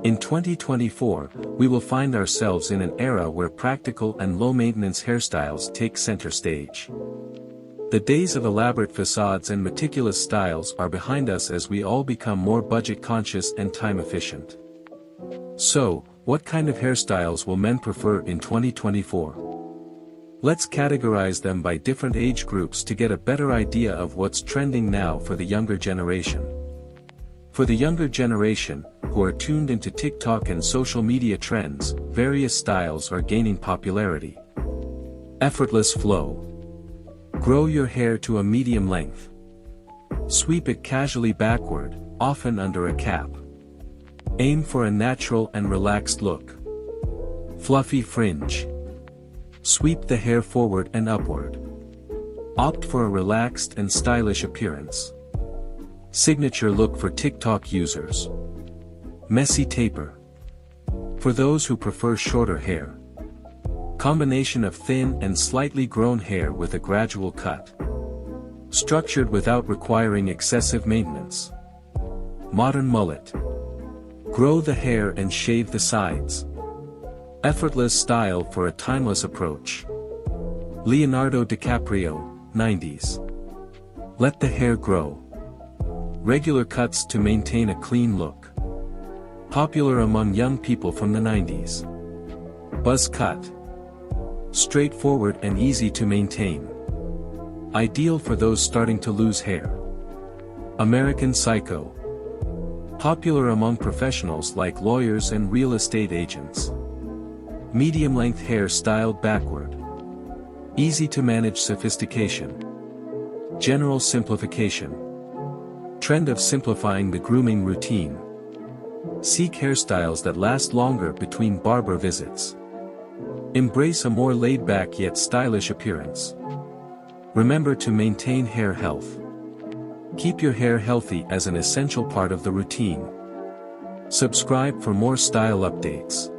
In 2024, we will find ourselves in an era where practical and low-maintenance hairstyles take center stage. The days of elaborate facades and meticulous styles are behind us as we all become more budget-conscious and time-efficient. So, what kind of hairstyles will men prefer in 2024? Let's categorize them by different age groups to get a better idea of what's trending now for the younger generation. For the younger generation, who are tuned into TikTok and social media trends, various styles are gaining popularity. Effortless flow. Grow your hair to a medium length. Sweep it casually backward, often under a cap. Aim for a natural and relaxed look. Fluffy fringe. Sweep the hair forward and upward. Opt for a relaxed and stylish appearance. Signature look for TikTok users. Messy taper. For those who prefer shorter hair. Combination of thin and slightly grown hair with a gradual cut. Structured without requiring excessive maintenance. Modern mullet. Grow the hair and shave the sides. Effortless style for a timeless approach. Leonardo DiCaprio, 90s. Let the hair grow. Regular cuts to maintain a clean look. Popular among young people from the 90s. Buzz cut. Straightforward and easy to maintain. Ideal for those starting to lose hair. American Psycho. Popular among professionals like lawyers and real estate agents. Medium-length hair styled backward. Easy to manage sophistication. General simplification. Trend of simplifying the grooming routine. Seek hairstyles that last longer between barber visits. Embrace a more laid-back yet stylish appearance. Remember to maintain hair health. Keep your hair healthy as an essential part of the routine. Subscribe for more style updates.